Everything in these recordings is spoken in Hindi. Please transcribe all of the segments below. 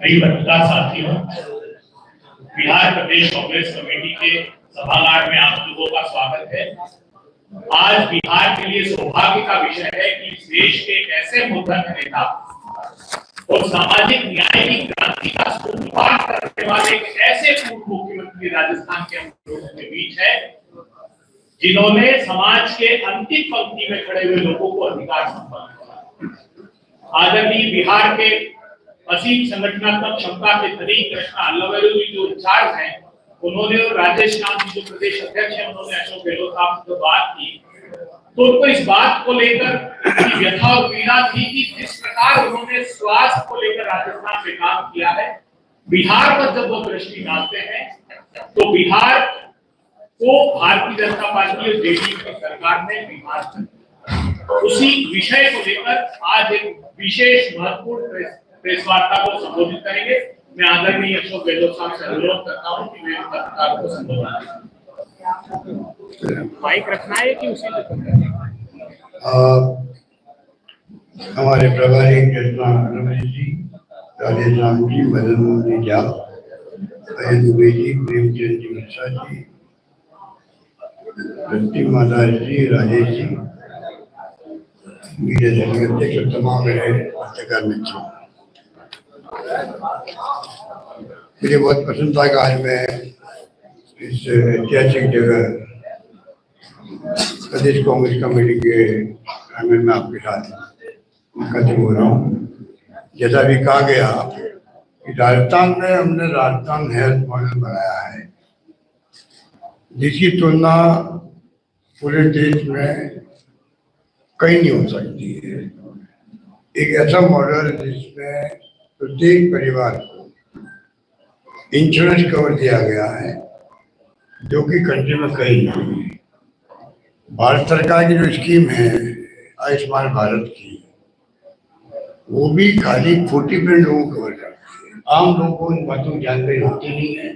कई पत्रकार साथियों, बिहार प्रदेश कांग्रेस कमेटी के सभागार में आप लोगों का स्वागत है। आज बिहार के लिए सौभाग्य का विषय है कि इस देश के एक ऐसे मुद्दत नेता और सामाजिक न्याय की क्रांति का सूत्रपात करने वाले एक ऐसे पूर्व मुख्यमंत्री राजस्थान के हम लोगों के बीच है, जिन्होंने समाज के अंतिम पंक्ति में खड़े हुए लोगों को अधिकार संपन्न किया। आदरणीय बिहार के असीम संगठनात्मक क्षमता के धनी कृष्णा अल्लावेलु जी जो इंचार्ज हैं, उन्होंने और राजेश नाम जी जो प्रदेश अध्यक्ष हैं, उन्होंने अशोक गहलोत साहब से बात की तो उनको इस बात को लेकर व्यथा और पीड़ा थी कि जिस प्रकार उन्होंने स्वास्थ्य को लेकर राजस्थान में काम किया है, बिहार पर जब वो दृष्टि डालते हैं तो बिहार को भारतीय जनता पार्टी और जेडीयू की सरकार ने बिहार उसी विषय को लेकर आज एक विशेष महत्वपूर्ण प्रेस वार्ता को संबोधित करेंगे। मैं आदरणीय अशोक गहलोत साहब से अनुरोध करता हूं कि वे पत्रकार को संबोधित करें। माइक रखना है कि उसी हमारे प्रभारी कृष्णा रमेश जी, राजेश राम जी, मदन मोहन जी झा, अजय दुबे जी, प्रेमचंद जी मिश्रा जी, प्रतिमा दास जी, राजेश जी, मीडिया दल अध्यक्ष, तमाम मेरे पत्रकार मित्रों, मुझे बहुत पसंद था कि आज मैं इस ऐतिहासिक जगह प्रदेश कांग्रेस कमेटी के आंगन में आपके साथ मुखातिब हो रहा हूँ। जैसा भी कहा गया कि राजस्थान में हमने राजस्थान हेल्थ मॉडल बनाया है, जिसकी तुलना पूरे देश में कहीं नहीं हो सकती है। एक ऐसा मॉडल जिसमें प्रत्येक परिवार को इंश्योरेंस कवर दिया गया है, जो कि कंट्री में कहीं नहीं है। भारत सरकार की जो स्कीम है आयुष्मान भारत की, वो भी खाली 40% लोगों को कवर करती है। आम लोगों को इन बातों की जानकारी होती नहीं है।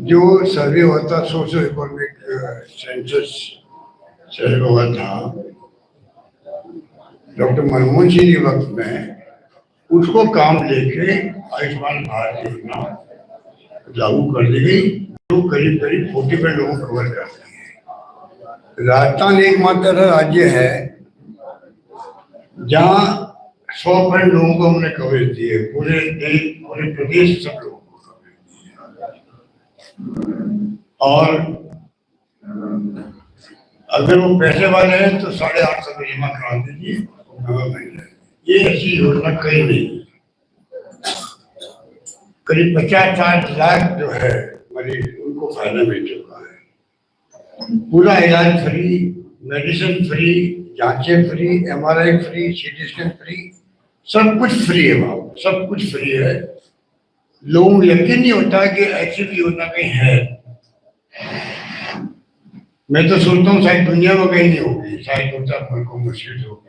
जो सर्वे होता सोशो इकोनॉमिक सेंसस सर्वे हुआ था डॉक्टर मनमोहन सिंह के वक्त में, उसको काम लेके आयुष्मान भारत योजना लागू कर दी गई, जो करीब करीब 40% लोगों को कवर करती है। राजस्थान एकमात्र राज्य है जहाँ 100% लोगों को हमने कवरेज दी है। पूरे देश, पूरे प्रदेश सब लोगों को कवरेज दी है। और अगर वो पैसे वाले हैं तो 850 में जमा करा दीजिए, ये ऐसी योजना कहीं नहीं। करीब 50-60 लाख जो है मरीज, उनको फायदा मिल चुका है। पूरा इलाज फ्री, मेडिसिन फ्री, जांचें free, MRI free, CT scan free, सब कुछ फ्री है। वहां सब कुछ फ्री है। लोगों को यकीन नहीं होता कि ऐसी भी योजना कहीं है। मैं तो सोचता हूँ शायद दुनिया में कहीं नहीं होगी, शायद 2-4 मुल्कों में मुश्किल होगी,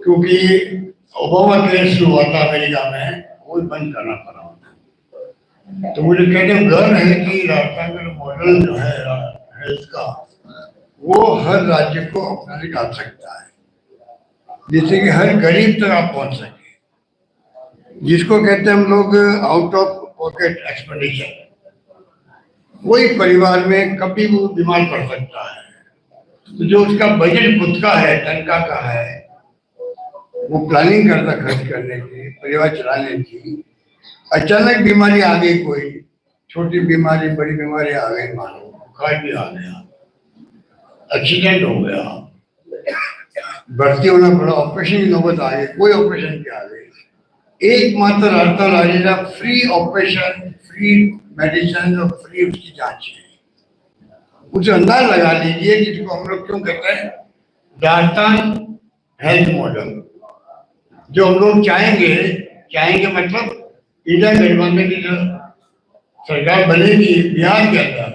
क्योंकि ओबामा केयर शुरू हुआ था अमेरिका में, वो बंद करना पड़ा। तो मुझे कहते हैं गर्व है कि राजस्थान का मॉडल जो है हेल्थ का, वो हर राज्य को अपनाने का सकता है, जिससे कि हर गरीब तक आप पहुंच सके। जिसको कहते हैं हम लोग आउट ऑफ पॉकेट एक्सपेंडिचर, कोई परिवार में कभी वो बीमार पड़ सकता है, तो जो उसका बजट खुद का है, तनख्वाह का है, वो प्लानिंग करता खर्च करने की, परिवार चलाने की, अचानक बीमारी आ गई, कोई छोटी बीमारी, बड़ी बीमारी आ गई, मानो बुखार भी आ गया, एक्सीडेंट हो गया, भर्ती होना पड़ा, ऑपरेशन की नौबत आ गई, कोई ऑपरेशन की आ गई, एकमात्र राजस्थान राज्य का फ्री ऑपरेशन, फ्री मेडिसिन और फ्री उसकी जांच है। उसे अंदाज लगा लीजिए, जिसको हम लोग क्यों कहते हैं राजस्थान हेल्थ मॉडल, जो हम लोग चाहेंगे मतलब इंडिया गठबंधन की जो सरकार बनेगी बिहार के अंदर,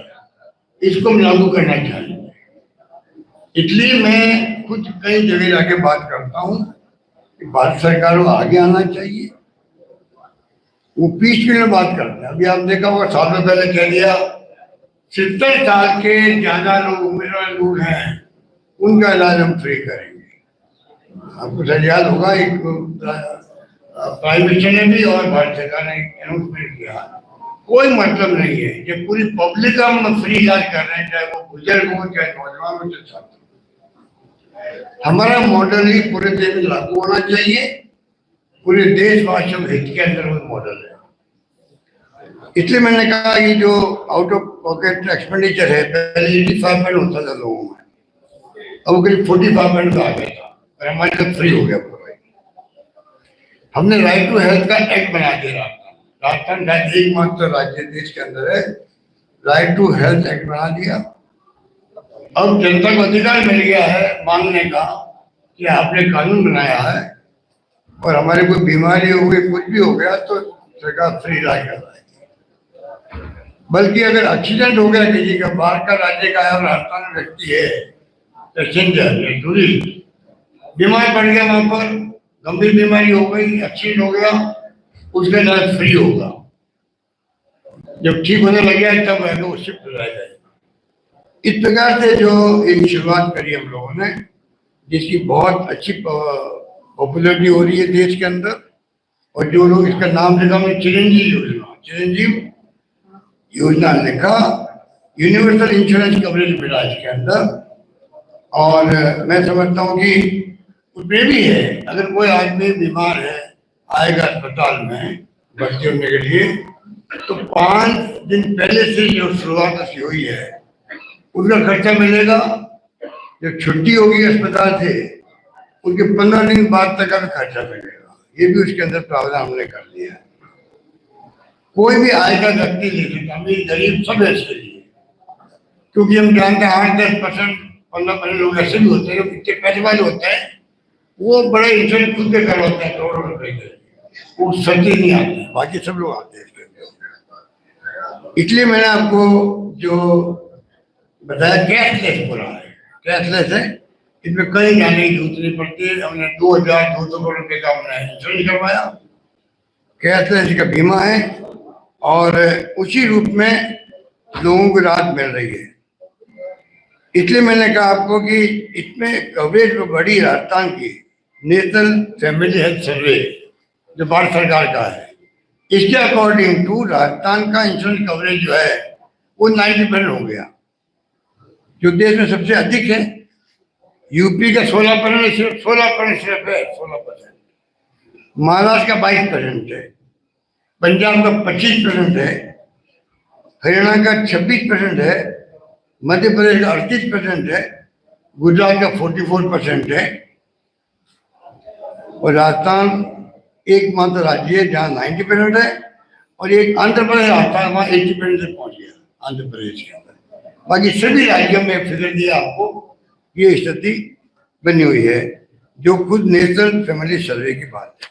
इसको हम लागू करना चाहेंगे। इसलिए मैं कुछ कई जगह जाके बात करता हूँ कि भारत सरकार को आगे आना चाहिए। वो पीस के लिए बात करते हैं। अभी आप देखा होगा, सालों पहले कह दिया 70 साल के ज्यादा लोग, उम्र लोग हैं, उनका इलाज हम फ्री करेंगे। आपको शायद याद होगा, एक प्राइम मिनिस्टर ने भी और भारत सरकार ने अनाउंसमेंट किया, कोई मतलब नहीं है कि पूरी पब्लिक का हम फ्री इलाज कर रहे हैं, चाहे वो बुजुर्ग हो चाहे नौजवान हो चाहे छात्र। हमारा मॉडल ही पूरे देश में लागू होना चाहिए, पूरे देशवासियों के हित के अंदर वो मॉडल है। इसलिए मैंने कहा ये जो आउट ऑफ पॉकेट एक्सपेंडिचर है, पहले 85% होता था लोगों में, अब करीब 45% आ गया था और हमारे तक फ्री हो गया पूरा। हमने राइट टू हेल्थ का एक्ट बना दिया, राजस्थान शायद एकमात्र राज्य देश के अंदर है राइट टू हेल्थ एक्ट बना दिया। अब जनता को अधिकार मिल गया है मांगने का कि आपने कानून बनाया है और हमारे कोई बीमारी हो गई, कुछ भी हो गया तो सरकार फ्री इलाज कर रहा है। बल्कि अगर एक्सीडेंट हो गया किसी का, बाहर का राज्य का है और राजस्थान में व्यक्ति है, पैसेंजर टूरिस्ट बीमार पड़ गया, वहां पर गंभीर बीमारी हो गई, एक्सीडेंट हो गया, उसका इलाज फ्री होगा। जब ठीक होने लग गया तब है वो शिफ्ट हो जाएगा। इस प्रकार से जो एक शुरुआत करी हम लोगों ने, जिसकी बहुत अच्छी पॉपुलरिटी हो रही है देश के अंदर, और जो लोग इसका नाम लिखा हमने चिरंजीव योजना लिखा, यूनिवर्सल इंश्योरेंस कवरेज मिला इसके अंदर। और मैं समझता हूँ कि उसमें भी है, अगर कोई आदमी बीमार है आएगा अस्पताल में भर्ती होने के लिए, तो 5 दिन पहले से जो शुरुआत हुई है उसका खर्चा मिलेगा। जब छुट्टी होगी अस्पताल से उनके 15 दिन बाद तक का भी खर्चा मिलेगा। ये भी उसके अंदर प्रावधान हमने कर दिया है। कोई भी आय का व्यक्ति ले सकता, अमीर गरीब सब ऐसे ही है, क्योंकि हम जानते हैं 8-10%, 15% लोग ऐसे भी होते हैं जो इतने पैसे वाले होते हैं, वो बड़े इंश्योरेंस खुद के करवाते हैं करोड़ों रुपए के, वो सच्ची नहीं आते, बाकी सब लोग आते हैं। इसलिए मैंने आपको जो बताया कैशलेस पूरा है, कैशलेस है, इसमें कहीं जाने की जरूरत नहीं पड़ती है। हमने 2200 करोड़ रुपए का हमने इंश्योरेंस करवाया, कैशलेस का बीमा है, और उसी रूप में लोगों को राहत मिल रही है। इसलिए मैंने कहा आपको कि इसमें कवरेज में बड़ी राजस्थान की नेशनल फैमिली हेल्थ सर्वे जो भारत सरकार का है, इसके अकॉर्डिंग टू राजस्थान का इंश्योरेंस कवरेज जो है वो 90% हो गया, जो देश में सबसे अधिक है। यूपी का 16% सिर्फ 16% है, 16%। महाराष्ट्र का 22% है, पंजाब का 25% है, हरियाणा का 26% है, मध्य प्रदेश का 38% है, गुजरात का 44% है, और राजस्थान एकमात्र राज्य है जहाँ 90% है, और एक आंध्र प्रदेश आता है वहाँ 80% से पहुंच गया आंध्र प्रदेश के अंदर। बाकी सभी राज्यों में फिगर दिया आपको, ये स्थिति बनी हुई है जो खुद नेशनल फैमिली सर्वे की बात है।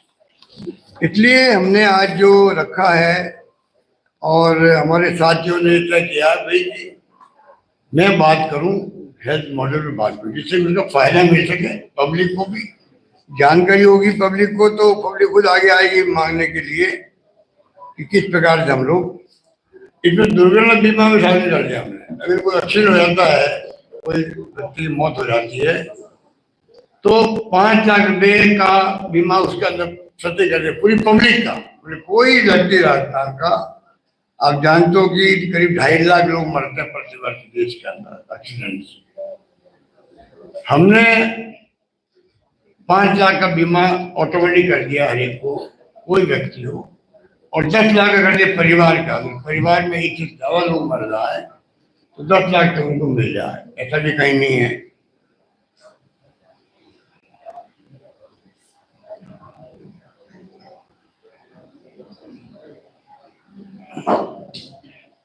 इसलिए हमने आज जो रखा है, और हमारे साथियों ने तय किया भाई कि मैं बात करूं हेल्थ मॉडल पर बात करूं, जिससे उसका फायदा मिल सके, पब्लिक को भी जानकारी होगी, पब्लिक को तो पब्लिक खुद आगे आएगी मांगने के लिए कि किस प्रकार से हम लोग इसमें दुर्घटना बीमा में शामिल कर दिया हमने। अगर कोई एक्सीडेंट हो जाता है, कोई व्यक्ति की मौत हो जाती है, तो 5 लाख रुपए का बीमा उसके अंदर सत्य कर दिया पूरी पब्लिक का। कोई व्यक्ति राजस्थान का, आप जानते हो कि करीब 2.5 लाख लोग मरते हैं प्रति वर्ष देश के अंदर एक्सीडेंट से। हमने 5 लाख का बीमा ऑटोमेटिक कर दिया हर एक को, कोई व्यक्ति हो, और 10 लाख का कर दिया परिवार का। परिवार में एक से ज्यादा लोग मर रहा है तो 10 लाख तक उनको मिल जाए, ऐसा भी कहीं नहीं है।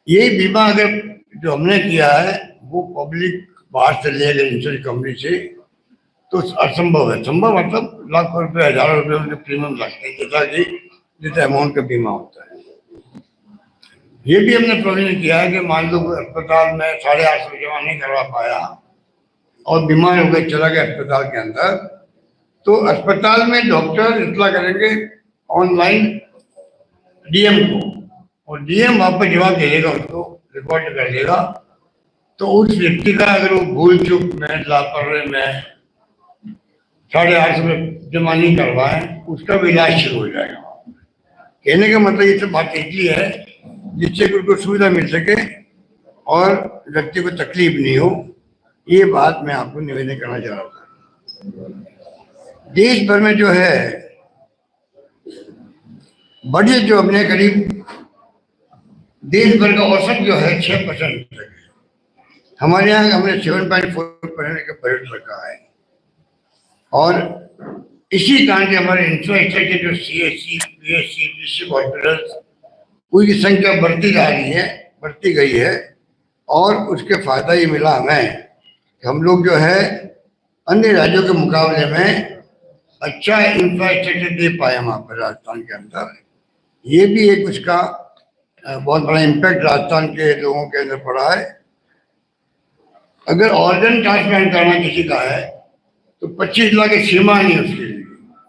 यही बीमा अगर जो हमने किया है वो पब्लिक बाहर से ले गए इंश्योरेंस कंपनी से, तो असंभव है। संभव मतलब लाखों रुपए, हजारों रुपए उनके प्रीमियम लगते हैं, जैसा कि जितना अमाउंट का बीमा होता है। ये भी हमने प्रोविजन किया है कि मान लो अस्पताल में 850 जमा नहीं करवा पाया और बीमार हो गए, चला गया अस्पताल के अंदर, तो अस्पताल में डॉक्टर इतला करेंगे ऑनलाइन डीएम को, और डीएम वापस जवाब दे देगा, उसको रिकॉर्ड कर देगा। तो उस व्यक्ति का अगर वो भूल चूक में, लापरवाही में 850 जमा नहीं करवाए उसका भी इलाज शुरू हो जाएगा। कहने का मतलब ये सब बात इसलिए है जिससे कि उनको सुविधा मिल सके और व्यक्ति को तकलीफ नहीं हो। ये बात मैं आपको निवेदन करना चाह रहा था। देश भर में जो है बजट जो अपने करीब देश भर का औसत जो है 6% तक है। हमारे यहाँ हमने 7.4% का बजट रखा है और इसी कारण से हमारे इंफ्रास्ट्रक्चर जो CHC, PHC, डिस्ट्रिक्ट हॉस्पिटल्स उनकी संख्या बढ़ती गई है और उसके फायदा ये मिला हमें कि हम लोग जो है अन्य राज्यों के मुकाबले में अच्छा इंफ्रास्ट्रक्चर दे पाए वहाँ पर राजस्थान के अंदर। ये भी एक उसका बहुत बड़ा इम्पैक्ट राजस्थान के लोगों के अंदर पड़ा है। अगर ऑर्गन ट्रांसप्लांट करना किसी का है तो 25 लाख की सीमा नहीं उसके लिए।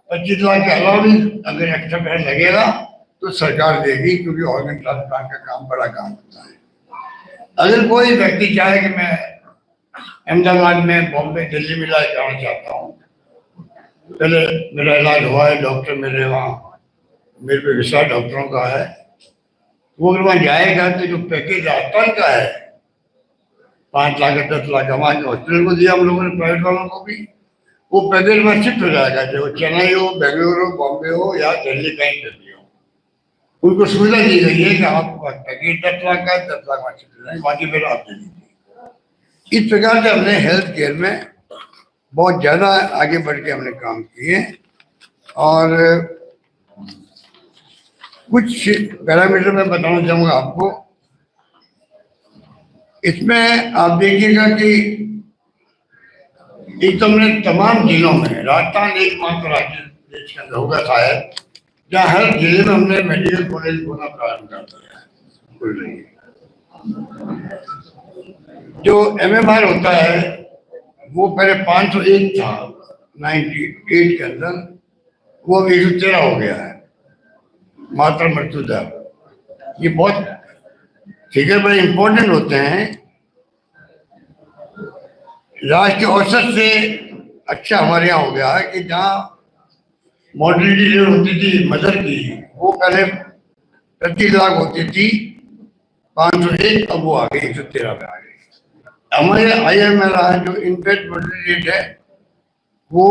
25 लाख के अलावा भी अगर एक्स्ट्रा पैसा लगेगा तो सरकार देगी, क्योंकि ऑर्गन ट्रांसप्लांट का काम बड़ा काम होता है। अगर कोई व्यक्ति चाहे कि मैं अहमदाबाद में, बॉम्बे, दिल्ली में इलाज कराना चाहता हूँ, पहले मेरा इलाज हुआ है, डॉक्टर मेरे वहाँ मेरे पे विश्वास डॉक्टरों का है, वो अगर वहाँ जाएगा तो जो पैकेज राजस्थान का है 5 लाख 10 लाख हमारे हॉस्पिटल को दिया हम लोगों ने, प्राइवेट वालों को भी, वो पैकेज में शिफ्ट हो जाएगा, चाहे वो चेन्नई हो, बेंगलुरु हो, बॉम्बे हो या दिल्ली कहीं पर भी हो। उनको सुविधा दी गई है कि आपको पैकेज 10 लाख का 10 लाख में शिफ्ट हो जाएंगे, बाकी फिर आप दे दीजिए। इस प्रकार से हमने हेल्थ केयर में बहुत ज़्यादा आगे बढ़ के हमने काम किए और कुछ पैरामीटर में बताना चाहूँगा आपको। इसमें आप देखिएगा कि एक तो हमने तमाम जिलों में, राजस्थान एकमात्र राज्य देश के अंदर होगा शायद जहाँ हर जिले में हमने मेडिकल कॉलेज होना प्रारंभ कर दिया है। खुल रही है। जो MMR होता है वो पहले 501 था 98 के अंदर, वो 113 हो गया है मातृ मृत्यु दर। ये बहुत फिगर बड़े इंपॉर्टेंट होते हैं। राष्ट्रीय औसत से अच्छा हमारे यहाँ हो गया है कि जहाँ मॉर्टेलिटी रेट होती थी मदर की, वो पहले प्रति लाख होती थी 501, अब वो आ गई 113 पे आ गई। हमारे IMR जो इनफेक्ट मॉर्टेलिटी रेट है वो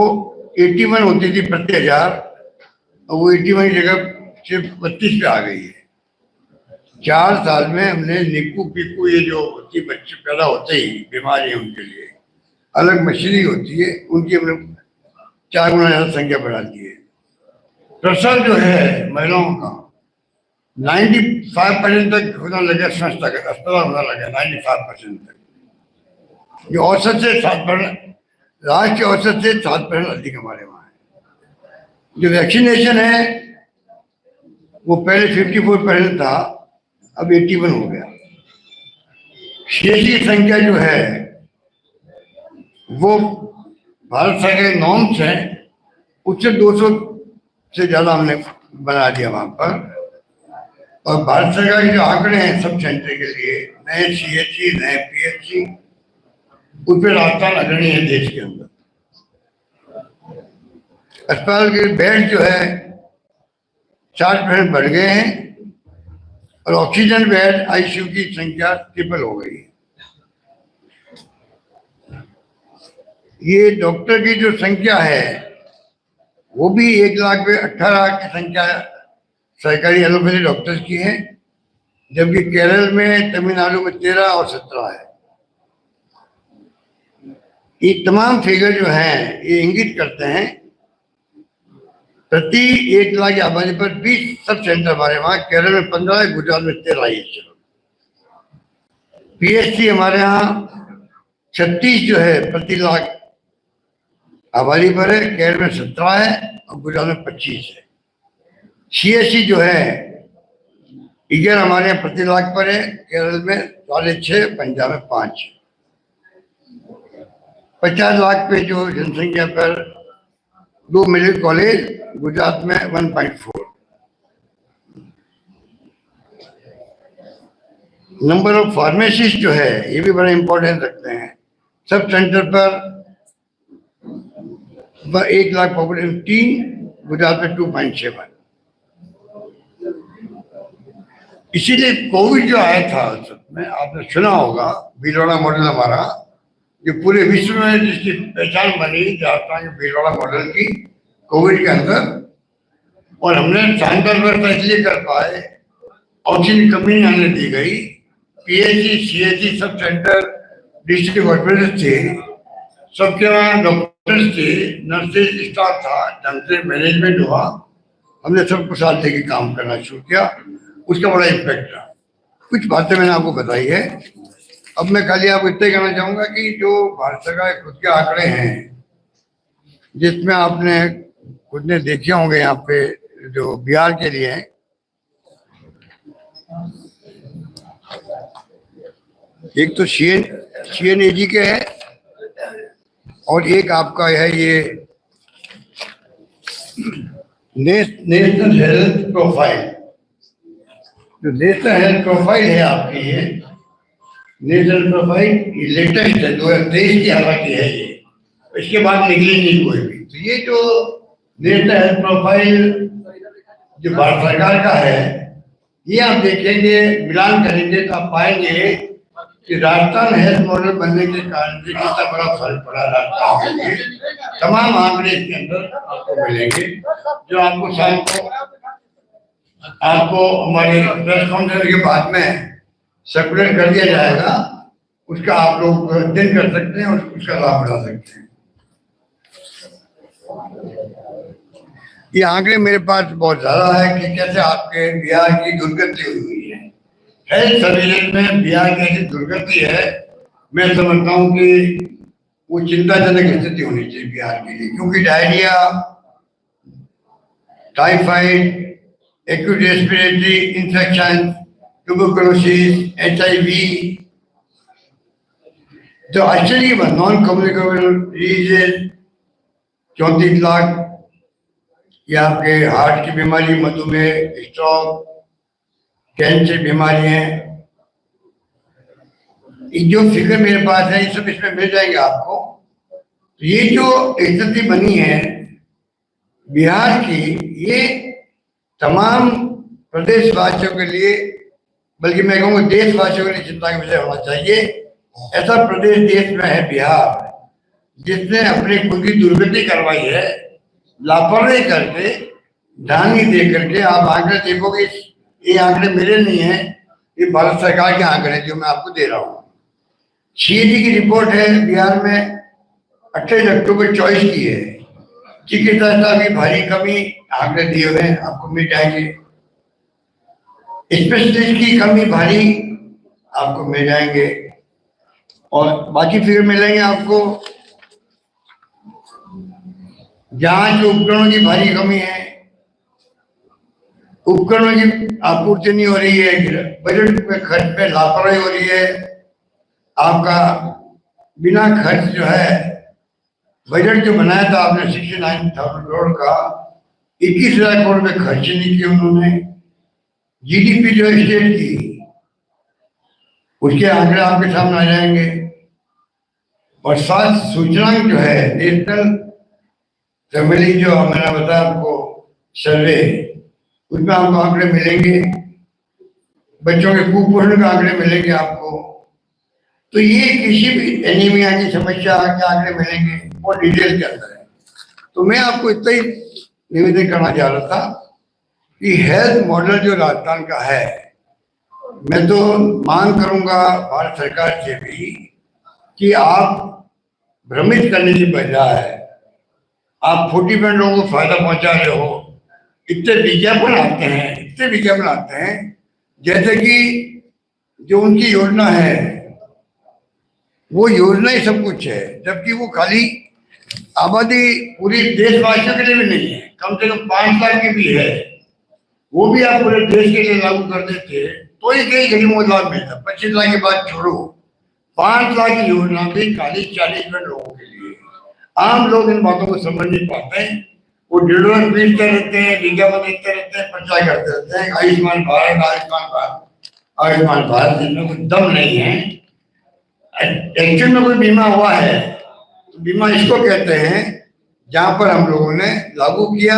81 होती थी प्रति 1000, और वो 81 की जगह सिर्फ 32 पे आ गई है। 4 साल में हमने निक्कू पिक्कू, ये जो होती बच्चे पैदा होते ही बीमारी है उनके लिए अलग मशीनरी होती है, उनकी हमने 4 गुना ज़्यादा संख्या बढ़ा दी है। प्रसव जो है महिलाओं का 95% तक होना लगा, संस्था का अस्पताल होना लगा 95% तक। ये औसत से 7%, राष्ट्रीय औसत से 7% अधिक हमारे वहाँ है। जो वैक्सीनेशन है वो पहले 54% था, अब 81 हो गया। शेष की संख्या जो है वो भारत सरकार के नॉर्म्स हैं उससे 200 से ज़्यादा हमने बना दिया वहाँ पर। और भारत सरकार के जो आंकड़े हैं सब सेंटर के लिए, नए CHC, नए PHC, उस पर राजस्थान अग्रणी है देश के अंदर। अस्पताल के बेड जो है 60% बढ़ गए हैं और ऑक्सीजन बेड ICU की संख्या ट्रिपल हो गई है। ये डॉक्टर की जो संख्या है वो भी 1 लाख पे 18 की संख्या सरकारी एलोपैथी डॉक्टर्स की है, जबकि केरल में, तमिलनाडु में 13 और 17 है। ये तमाम फिगर जो हैं ये इंगित करते हैं प्रति 1 लाख की आबादी पर 20 सब सेंटर हमारे वहाँ। केरल में 15 है, गुजरात में 13 है। PHC हमारे यहाँ 36 जो है प्रति लाख आबादी पर है, केरल में 17 है और गुजरात में 25 है। CHC जो है 11 हमारे यहाँ प्रति लाख पर है, केरल में 6.5, पंजाब में 5। 50 लाख पे जो जनसंख्या पर 2 मेडिकल कॉलेज, गुजरात में 1.4। नंबर ऑफ फार्मेसिस्ट जो है ये भी बड़ा इंपॉर्टेंट रखते हैं। सब सेंटर पर 1 लाख पॉपुलेशन 3, गुजरात में 2.7। इसीलिए कोविड जो आया था में आपने सुना होगा, भीलवाड़ा मॉडल हमारा जो पूरे विश्व में जिसकी पहचान बनी राजस्थान के भीलवाड़ा मॉडल की कोविड के अंदर। और हमने शानदार व्यवस्था इसलिए कर पाए, ऑक्सीजन की कमी नहीं आने दी गई, PHC CHC sub centre district hospital थे, सबके वहाँ डॉक्टर्स थे, नर्सेज स्टाफ था, ढंग से मैनेजमेंट हुआ। हमने सबको साथ लेके काम करना शुरू किया, उसका बड़ा इम्पैक्ट रहा। कुछ बातें मैंने आपको बताई है। अब मैं खाली आपको इतना कहना चाहूंगा कि जो भारत सरकार के खुद के आंकड़े हैं, जिसमें आपने खुद ने देखे होंगे यहाँ पे जो बिहार के लिए हैं, एक तो CNAG के है और एक आपका है ये नेशनल हेल्थ प्रोफाइल। जो नेशनल हेल्थ प्रोफाइल है आपकी, ये नेशनल प्रोफाइल लेटेस्ट है, 2023 की हालांकि है ये, इसके बाद निकली नहीं कोई भी। तो ये जो नेशनल हेल्थ प्रोफाइल जो भारत सरकार का है, ये आप देखेंगे, मिलान करेंगे तो आप पाएंगे कि राजस्थान हेल्थ मॉडल बनने के कारण से कितना बड़ा फर्क पड़ा राजस्थान के लिए। तमाम आंकड़े इसके अंदर आपको मिलेंगे, जो आपको शाम को आपको हमारे प्रेस कॉन्फ्रेंस के बाद में सर्कुलेट कर दिया जाएगा, उसका आप लोग अध्ययन कर सकते हैं और उसका लाभ उठा सकते हैं। ये आंकड़े मेरे पास बहुत ज्यादा है कि कैसे आपके बिहार की दुर्गति हुई है। हेल्थ सर्विलेंस में बिहार की ऐसी दुर्गति है, मैं समझता हूँ कि वो चिंताजनक स्थिति होनी चाहिए बिहार के लिए, क्योंकि diarrhoea, typhoid, acute respiratory infection, tuberculosis, HIV, तो आश्चर्य नॉन कम्युनिकेबल डिजीज 34 लाख, ये आपके हार्ट की बीमारी, मधुमेह, स्ट्रोक, कैंसर बीमारी है। जो फिगर मेरे पास है ये सब इसमें मिल जाएंगे आपको। तो ये जो स्थिति बनी है बिहार की, ये तमाम प्रदेशवासियों के लिए, बल्कि मैं कहूँगा देशवासियों के लिए चिंता का विषय होना चाहिए। ऐसा प्रदेश देश में है बिहार, जिसने अपनी खुद की दुर्गति करवाई है, लापरवाही करके, ध्यान नहीं दे करके। आप आंकड़े देखोगे, ये आंकड़े मेरे नहीं है, ये भारत सरकार के आंकड़े जो मैं आपको दे रहा हूँ। CAG की रिपोर्ट है बिहार में 28 अक्टूबर 24 की है। चिकित्सा की भारी कमी, आंकड़े दिए हुए हैं, आपको मिल जाएंगे। स्पेशलिस्ट की कमी भारी, आपको मिल जाएंगे, और बाकी फिगर मिलेंगे आपको। जांच उपकरणों की भारी कमी है, उपकरणों की आपूर्ति नहीं हो रही है, बजट पे खर्च पे लापरवाही हो रही है। आपका बिना खर्च जो है, बजट जो बनाया था आपने 69,000 करोड़ का, 21,000 करोड़ में खर्च नहीं किया उन्होंने। GDP जो स्टेट की, उसके आंकड़े आपके सामने आ जाएंगे। और स्वास्थ्य सूचनांक जो है, नेशनल फैमिली जो मैंने बताया आपको सर्वे, उसमें आपको आंकड़े मिलेंगे। बच्चों के कुपोषण के आंकड़े मिलेंगे आपको। तो ये किसी भी एनीमिया की समस्या के आंकड़े मिलेंगे, वो डिटेल के अंदर है। तो मैं आपको इतना ही निवेदन करना चाह रहा था कि हेल्थ मॉडल जो राजस्थान का है, मैं तो मांग करूंगा भारत सरकार से भी कि आप भ्रमित करने की बजाय आप 40% लोगों को फायदा पहुंचा रहे हो। इतने विज्ञापन आते हैं, जैसे कि जो उनकी योजना है वो योजना ही सब कुछ है, जबकि वो खाली आबादी पूरी देशवासियों के लिए भी नहीं है, कम से कम 5 लाख की भी है। वो भी आप पूरे देश के लिए लागू कर देते तो ही कई गरीबों को लाभ मिलता। 25 लाख की बात छोड़ो, 5 लाख की योजना भी खाली 40% लोगों के लिए। आम लोग इन बातों को समझ नहीं पाते हैं, वो डिडोर पीटते रहते हैं, विज्ञापन देते रहते हैं, प्रचार करते रहते हैं, आयुष्मान भारत, जिनमें कोई दम नहीं है। एक्चुअल में कोई बीमा हुआ है तो बीमा इसको कहते हैं जहां पर हम लोगों ने लागू किया।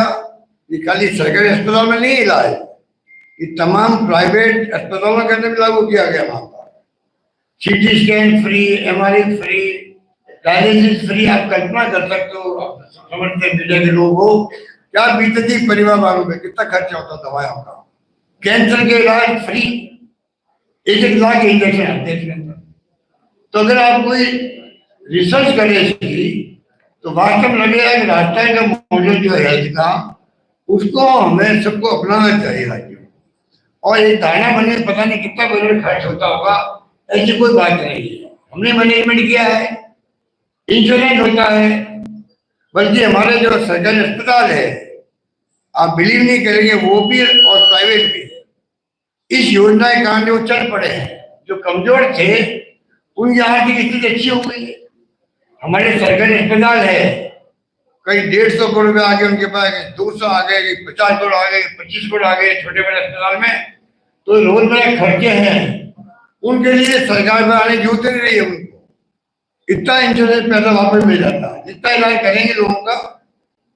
ये खाली सरकारी अस्पताल में नहीं इलाज, ये तमाम प्राइवेट अस्पतालों के अंदर भी लागू किया गया। वहां पर CT scan free, MRI free, dialysis free. आप कल्पना कर सकते हो, समझते मीडिया के लोग हो, क्या बीतती परिवार वालों पे, कितना खर्चा होता दवाओं का। कैंसर के इलाज फ्री, 1-1 लाख इंजेक्शन आते हैं इसके अंदर। तो अगर आप कोई रिसर्च करें इसकी, तो वास्तव में लगेगा कि राजस्थान का मॉडल जो है हेल्थ का, उसको हमें सबको अपनाना चाहिए राज्यों। और एक दाना बनने में पता नहीं कितना बजट खर्च होता होगा, ऐसी कोई बात नहीं है। हमने मैनेजमेंट किया है, इंश्योरेंस होता है, बल्कि हमारे जो सरकारी अस्पताल है, आप बिलीव नहीं करेंगे, वो भी और प्राइवेट भी इस योजना के कारण जो चल पड़े हैं, जो कमजोर थे उनकी आर्थिक स्थिति अच्छी हो गई है। हमारे सरकारी अस्पताल है, कई 150 करोड़ रुपए आ गए उनके पास, 200 आ गए, 50 करोड़ आ गए, 25 करोड़ आ गए छोटे बड़े अस्पताल में। तो रोजमर्रा खर्चे हैं, उनके लिए सरकार में आने की जरूरत नहीं रही है। उनको इतना इंश्योरेंस पैसा वापस मिल जाता है, जितना इलाज करेंगे लोगों का,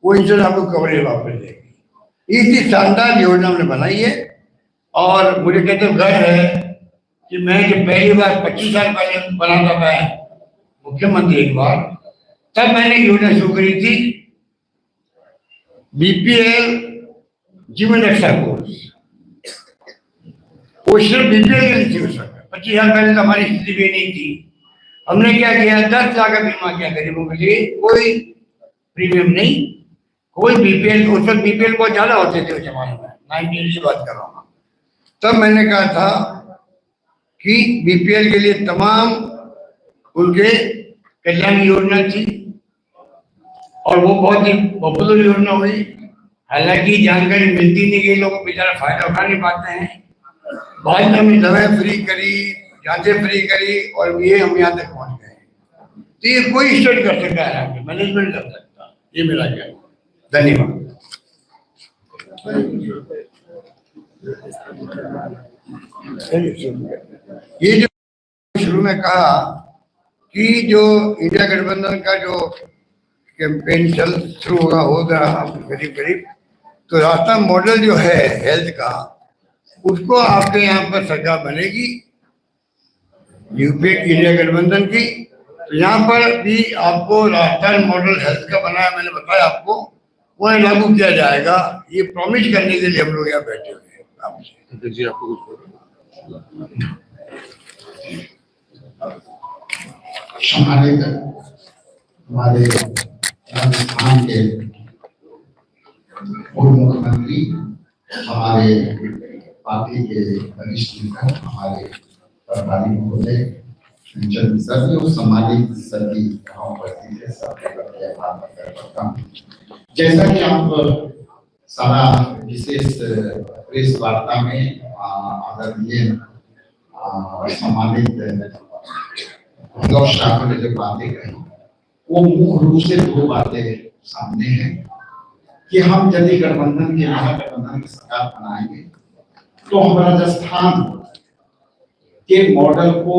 वो इंश्योरेंस आपको कवरेज वापस देगी। इतनी शानदार योजना हमने बनाई है। और मुझे कहते गर्व है कि मैं जब पहली बार 25 साल पहले बना था, मैं मुख्यमंत्री एक बार, तब मैंने योजना शुरू करी थी, बीपीएल जीवन रक्षा कोर्स। वो सिर्फ बीपीएल के लिए थी उस समय, 25 साल पहले तो हमारी स्थिति भी नहीं थी। हमने क्या किया, 10 लाख का बीमा किया गरीबों के लिए, कोई प्रीमियम नहीं, कोई बीपीएल। उस वक्त बीपीएल बहुत ज्यादा होते थे उस जमाने में, 1980 की बात कर रहा हूँ। तब मैंने कहा था कि बीपीएल के लिए तमाम उनके कल्याण योजना थी, और वो बहुत ही पॉपुलर योजना हुई। हालांकि जानकारी मिलती नहीं गई, लोगों को बेचारा फायदा उठा नहीं पाते हैं। बाद में हमने दवाएं फ्री करी, जांचें फ्री करी, और ये हम यहाँ तक पहुंच गए। तो ये कोई स्टडी कर सकता है, मैनेजमेंट कर सकता है, ये मेरा कहना। धन्यवाद। ये जो शुरू में कहा कि जो इंडिया गठबंधन का जो कैंपेन शुरू होगा करीब करीब, तो राजस्थान मॉडल जो है हेल्थ का, उसको आपके यहाँ पर सरकार बनेगी यूपीए इंडिया गठबंधन की। तो यहाँ पर भी आपको राजस्थान मॉडल हेल्थ का बनाया, मैंने बताया आपको, वो लागू किया जाएगा। ये प्रॉमिस करने के लिए हम लोग यहाँ बैठे हुए हैं आपसे। जी आपको कुछ हमारे राजस्थान के पूर्व मुख्यमंत्री, हमारे पार्टी के वरिष्ठ नेता, हमारे प्रभारी महोदय, सभी और सामाजिक सभी उपस्थित है, सबके करता हूँ। जैसा कि आप सारा विशेष प्रेस वार्ता में आदरणीय सम्मानित ठाकुर ने जो बातें कही, वो मुख्य रूप से 2 बातें सामने हैं कि हम यदि गठबंधन के महागठबंधन की सरकार बनाएंगे, तो हम राजस्थान के मॉडल को,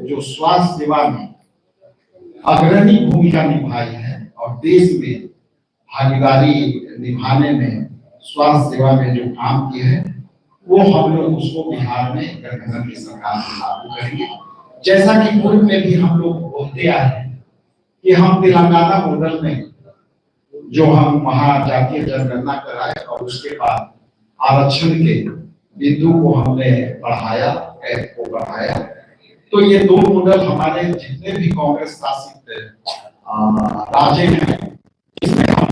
जो स्वास्थ्य सेवा में अग्रणी भूमिका निभाई है और देश में भागीदारी निभाने में स्वास्थ्य सेवा में जो काम किए हैं, वो हम लोग उसको बिहार में गठबंधन की सरकार में लागू करेंगे। जैसा कि पूर्व में भी हम लोग बोलते आए हैं कि हम तेलंगाना मॉडल में जो हम वहां जातीय जनगणना कराए और उसके बाद आरक्षण के बिंदु को हमने बढ़ाया, कैप को बढ़ाया। तो ये 2 मॉडल हमारे जितने भी कांग्रेस शासित राज्य हैं, इसमें हम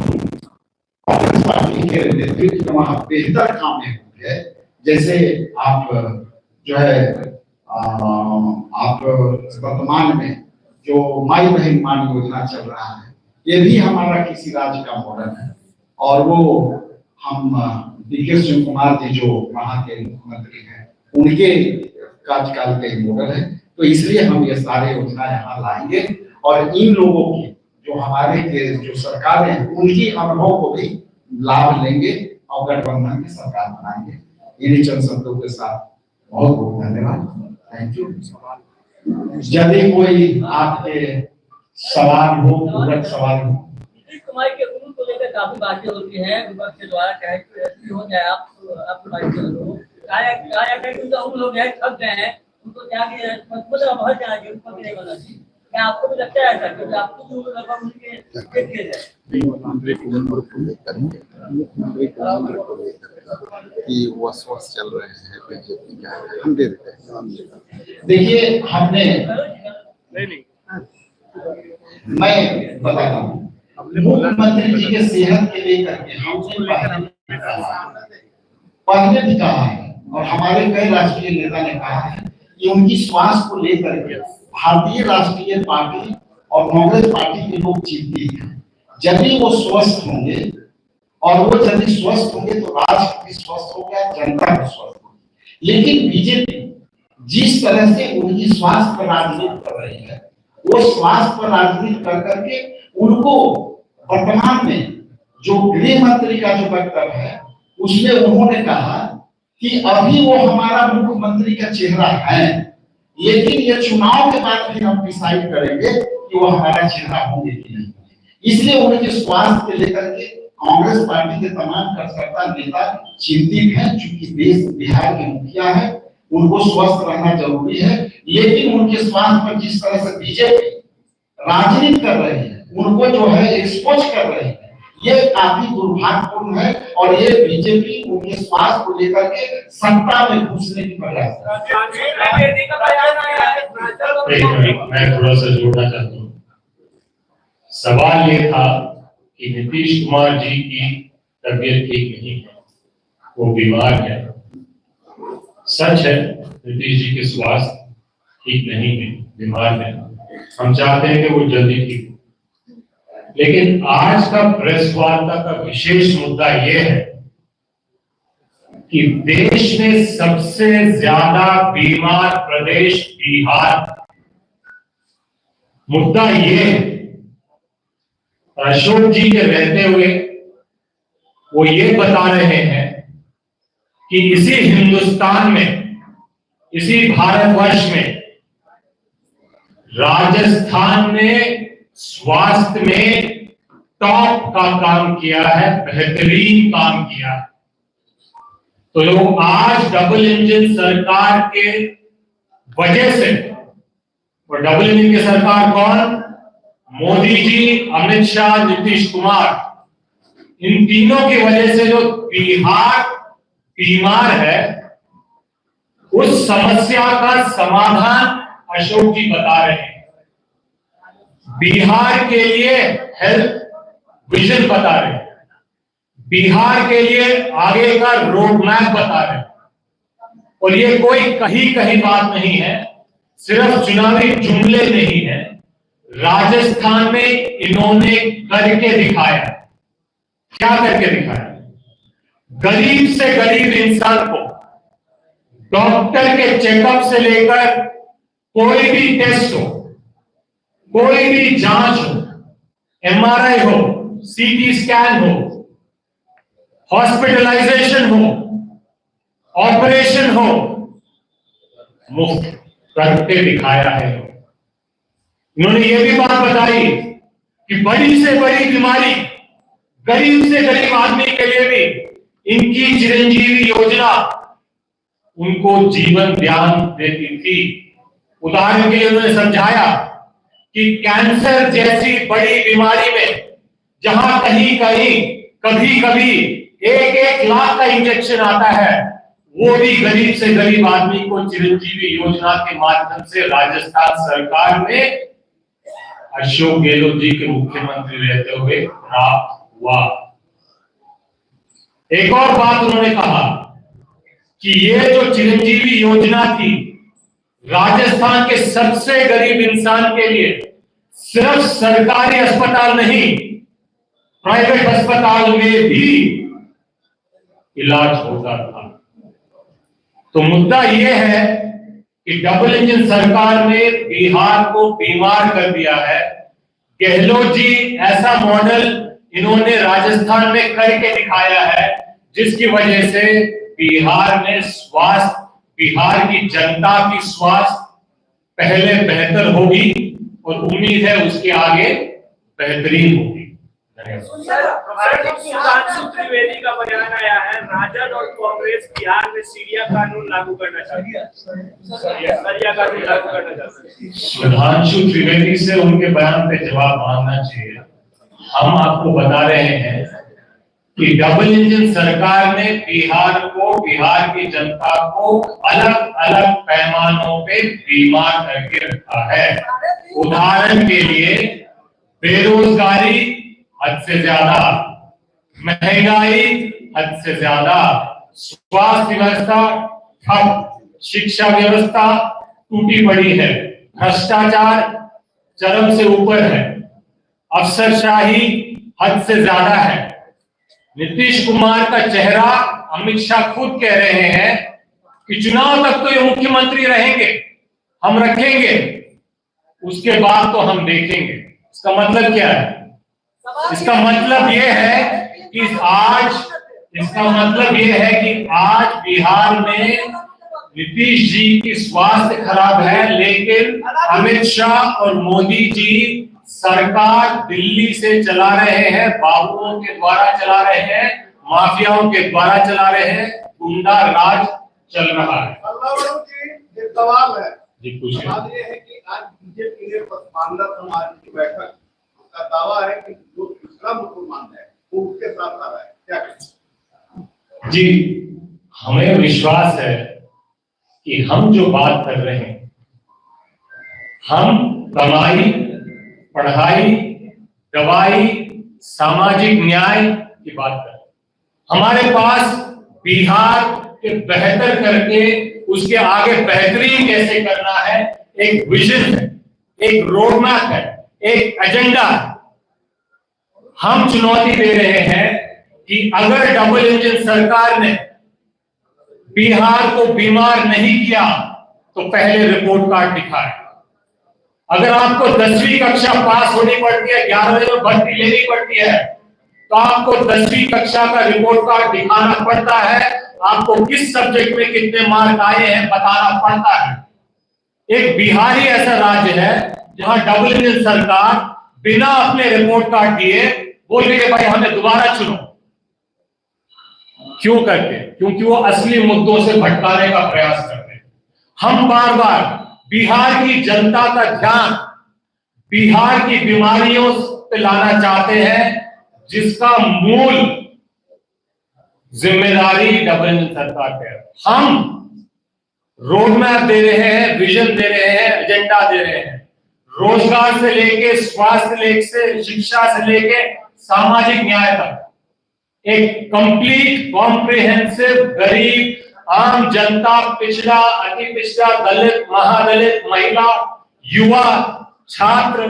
कांग्रेस पार्टी के नेतृत्व में वहां बेहतर काम हुए हैं। जैसे आप जो है आप वर्तमान में जो माई बहन मान योजना चल रहा है, ये भी हमारा किसी राज्य का मॉडल है, और वो हम डीके शिव कुमार जी जो वहाँ के मुख्यमंत्री हैं, उनके कार्यकाल के मॉडल है। तो इसलिए हम ये सारे योजना यहाँ लाएंगे, और इन लोगों की जो हमारे जो सरकार है, उनकी अनुभव को भी लाभ लेंगे और गठबंधन की सरकार बनाएंगे। इन्हीं चंद शब्दों के साथ बहुत बहुत धन्यवाद। Thank you. यदि कोई आपके सवाल हो, पूरक सवाल हो, नीतीश कुमार के उम्र को लेकर काफी बातें होती हैं विपक्ष के द्वारा, चाहे एसपी हो जाए आप बात करो, उनका उम्र हो गया, थक गए हैं, उनको जाके मतलब बहुत जाना चाहिए, उनको नहीं बनना चाहिए। क्या आपको भी लगता है ऐसा? क्योंकि आपको भी उम्र लगभग उनके देख दिया जाए मुख्यमंत्री की उम्र को लेकर कि वो अस्वस्थ चल रहे हैं बीजेपी क्या है, हम दे देते हैं। देखिए हमने मैं बताता हूँ मुख्यमंत्री जी के सेहत के लेकर के हमने पहले भी कहा है और हमारे कई राष्ट्रीय नेता ने कहा है कि उनकी स्वास्थ्य को लेकर के भारतीय राष्ट्रीय पार्टी और कांग्रेस पार्टी के लोग चिंतित हैं। जब भी वो स्वस्थ होंगे और वो जब स्वस्थ होंगे तो राष्ट्र भी स्वस्थ होगा, जनता भी स्वस्थ होगी। लेकिन बीजेपी जिस तरह से उनकी स्वास्थ्य पर राजनीति कर रही है, वो स्वास्थ्य पर राजनीति कर करके उनको वर्तमान में जो गृह मंत्री का जो वक्तव्य है उसमें उन्होंने कहा कि अभी वो हमारा मुख्यमंत्री का चेहरा है, लेकिन ये चुनाव के बाद फिर हम डिसाइड करेंगे कि वो हमारा चेहरा होंगे कि नहीं। इसलिए उनके स्वास्थ्य को लेकर के कांग्रेस पार्टी के तमाम कार्यकर्ता नेता चिंतित हैं, चूंकि देश बिहार के मुखिया है, उनको स्वस्थ रहना जरूरी है। लेकिन उनके स्वास्थ्य पर जिस तरह से बीजेपी राजनीति कर रही है, उनको जो है एक्सपोज कर रही है, ये काफी दुर्भाग्यपूर्ण है और ये बीजेपी उनके स्वास्थ्य को लेकर के सत्ता में घुसने की प्रयास कर रही है। मैं थोड़ा सा जोड़ना चाहता हूँ। सवाल ये था कि नीतीश कुमार जी की तबीयत ठीक नहीं है, वो बीमार है। सच है, नीतीश जी के स्वास्थ्य ठीक नहीं है, बीमार है। हम चाहते हैं कि वो जल्दी ठीक हो। लेकिन आज का प्रेस वार्ता का विशेष मुद्दा यह है कि देश में सबसे ज्यादा बीमार प्रदेश बिहार। मुद्दा यह है, अशोक जी के रहते हुए वो ये बता रहे हैं कि इसी हिंदुस्तान में, इसी भारतवर्ष में राजस्थान ने स्वास्थ्य में टॉप का काम किया है, बेहतरीन काम किया है। तो लोग आज डबल इंजन सरकार के वजह से, और डबल इंजन की सरकार कौन? मोदी जी, अमित शाह, नीतीश कुमार, इन तीनों की वजह से जो बिहार बीमार है, उस समस्या का समाधान अशोक जी बता रहे हैं। बिहार के लिए हेल्थ विजन बता रहे हैं, बिहार के लिए आगे का रोड मैप बता रहे हैं। और ये कोई कहीं कहीं बात नहीं है, सिर्फ चुनावी जुमले नहीं है। राजस्थान में इन्होंने करके दिखाया। क्या करके दिखाया? गरीब से गरीब इंसान को डॉक्टर के चेकअप से लेकर कोई भी टेस्ट हो, कोई भी जांच हो, एमआरआई हो, सीटी स्कैन हो, हॉस्पिटलाइजेशन हो, ऑपरेशन हो, मुफ्त करके दिखाया है। उन्होंने ये भी बात बताई कि बड़ी से बड़ी बीमारी गरीब से गरीब आदमी के लिए भी इनकी चिरंजीवी योजना उनको जीवन दान देती थी। उदाहरण के लिए उन्होंने समझाया कि कैंसर जैसी बड़ी बीमारी में जहां कहीं कहीं कभी कभी 1-1 लाख का इंजेक्शन आता है, वो भी गरीब से गरीब आदमी को चिरंजीवी योजना के माध्यम से राजस्थान सरकार में अशोक गहलोत जी के मुख्यमंत्री रहते हुए प्राप्त हुआ। एक और बात उन्होंने कहा कि ये जो चिरंजीवी योजना थी, राजस्थान के सबसे गरीब इंसान के लिए सिर्फ सरकारी अस्पताल नहीं, प्राइवेट अस्पताल में भी इलाज होता था। तो मुद्दा यह है कि डबल इंजन सरकार ने बिहार को बीमार कर दिया है। गहलोत जी ऐसा मॉडल इन्होंने राजस्थान में करके दिखाया है, जिसकी वजह से बिहार में स्वास्थ्य, बिहार की जनता की स्वास्थ्य पहले बेहतर होगी और उम्मीद है उसके आगे बेहतरीन होगी। सुधांशु त्रिवेदी का बयान आया है, राजद और कांग्रेस बिहार में सरिया कानून लागू करना चाहती है। सरिया कानून लागू करना चाहती है। सुधांशु त्रिवेदी से उनके बयान पे जवाब मांगना चाहिए। हम आपको बता रहे हैं कि डबल इंजन सरकार ने बिहार को, बिहार की जनता को अलग अलग पैमानों पे बीमार करके रखा है। उदाहरण के लिए बेरोजगारी हद से ज्यादा, महंगाई हद से ज्यादा, स्वास्थ्य व्यवस्था ठप, शिक्षा व्यवस्था टूटी पड़ी है, भ्रष्टाचार चरम से ऊपर है, अफसरशाही हद से ज्यादा है। नीतीश कुमार का चेहरा अमित शाह खुद कह रहे हैं कि चुनाव तक तो ये मुख्यमंत्री रहेंगे, हम रखेंगे, उसके बाद तो हम देखेंगे। इसका मतलब क्या है? इसका मतलब ये है कि आज बिहार में नीतीश जी की स्वास्थ्य खराब है, लेकिन अमित शाह और मोदी जी सरकार दिल्ली से चला रहे हैं, बाबुओं के द्वारा चला रहे हैं, माफियाओं के द्वारा चला रहे हैं, गुंडा राज चल रहा है। सवाल है जी कुछ सवाल ये है कि आज बीजेपी ने पसमानदा समाज की बैठक का दावा है कि जो दूसरा मुसलमान है वो उसके साथ आ रहा है, क्या कहें? जी, हमें विश्वास है कि हम जो बात कर रहे हैं, हम कमाई, पढ़ाई, दवाई, सामाजिक न्याय की बात कर रहे हैं। हमारे पास बिहार के बेहतर करके उसके आगे बेहतरीन कैसे करना है एक विजन है, एक रोड मैप है, एक एजेंडा है। हम चुनौती दे रहे हैं कि अगर डबल इंजन सरकार ने बिहार को बीमार नहीं किया तो पहले रिपोर्ट कार्ड दिखाए। अगर आपको 10वीं कक्षा पास होनी पड़ती है, 11वीं में भर्ती लेनी पड़ती है, तो आपको 10वीं कक्षा का रिपोर्ट कार्ड दिखाना पड़ता है। आपको किस सब्जेक्ट में कितने मार्क आए हैं बताना पड़ता है। एक बिहार ही ऐसा राज्य है जहां डबल इंजन सरकार बिना अपने रिपोर्ट कार्ड दिए बोल रही है भाई हमें दोबारा चुनो। क्यों करते? क्योंकि वो असली मुद्दों से भटकाने का प्रयास करते हैं। हम बार बार बिहार की जनता का ध्यान बिहार की बीमारियों पे लाना चाहते हैं, जिसका मूल जिम्मेदारी डबल इंजन सरकार पे है। हम रोड मैप दे रहे हैं, विजन दे रहे हैं, एजेंडा दे रहे हैं। रोजगार से लेके स्वास्थ्य से शिक्षा से लेके सामाजिक न्याय तक एक कंप्लीट कॉम्प्रिहेंसिव गरीब, आम जनता, पिछड़ा, अति पिछड़ा, दलित, महादलित, महिला, युवा, छात्र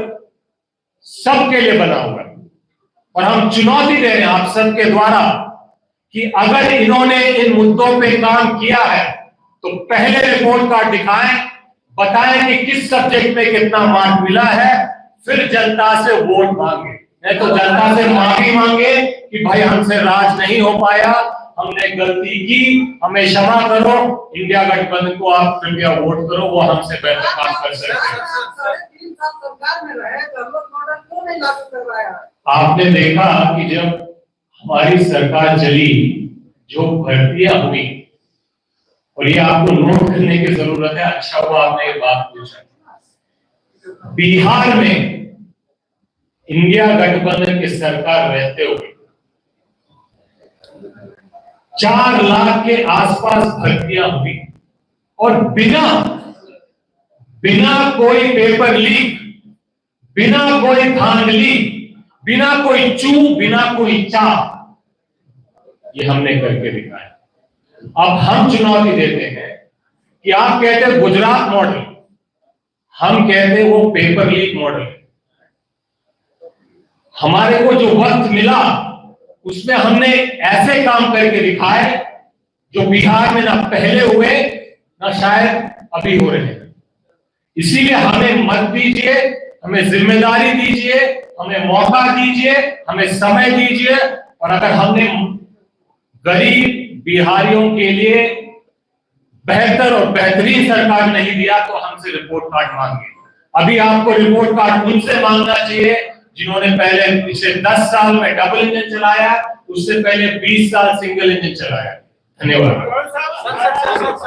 सबके लिए बना हुआ है। और हम चुनौती दे रहे हैं आप सबके द्वारा कि अगर इन्होंने इन मुद्दों पे काम किया है तो पहले रिपोर्ट कार्ड दिखाएं, बताएं कि किस सब्जेक्ट में कितना मार्क मिला है, फिर जनता से वोट मांगे। नहीं तो जनता से माफी मांगे कि भाई हमसे राज नहीं हो पाया, हमने गलती की, हमें क्षमा करो, इंडिया गठबंधन को आप कृपया वोट करो, वो हमसे बेहतर काम कर सकते हैं। 3 साल सरकार में रहे, गवर्नमेंट मॉडल क्यों नहीं लागू कर रहा है? आपने देखा कि जब हमारी सरकार चली, जो भर्तियां हुई, और ये आपको नोट करने की जरूरत है, अच्छा हुआ आपने ये बात पूछा। बिहार में इंडिया गठबंधन की सरकार रहते हुए 4 लाख के आसपास भर्तियां हुई, और बिना कोई पेपर लीक, बिना कोई धांधली, बिना कोई चू, बिना कोई चाप, ये हमने करके दिखाया। अब हम चुनौती देते हैं कि आप कहते हैं गुजरात मॉडल, हम कहते हैं वो पेपर लीक मॉडल। हमारे को जो वक्त मिला उसमें हमने ऐसे काम करके दिखाए जो बिहार में ना पहले हुए ना शायद अभी हो रहे हैं। इसीलिए हमें मत दीजिए, हमें जिम्मेदारी दीजिए, हमें मौका दीजिए, हमें समय दीजिए। और अगर हमने गरीब बिहारियों के लिए बेहतर और बेहतरीन सरकार नहीं दिया तो हमसे रिपोर्ट कार्ड मांगे। अभी आपको रिपोर्ट कार्ड उनसे मांगना चाहिए जिन्होंने पहले पिछले 10 साल में डबल इंजन चलाया, उससे पहले 20 साल सिंगल इंजन चलाया। धन्यवाद।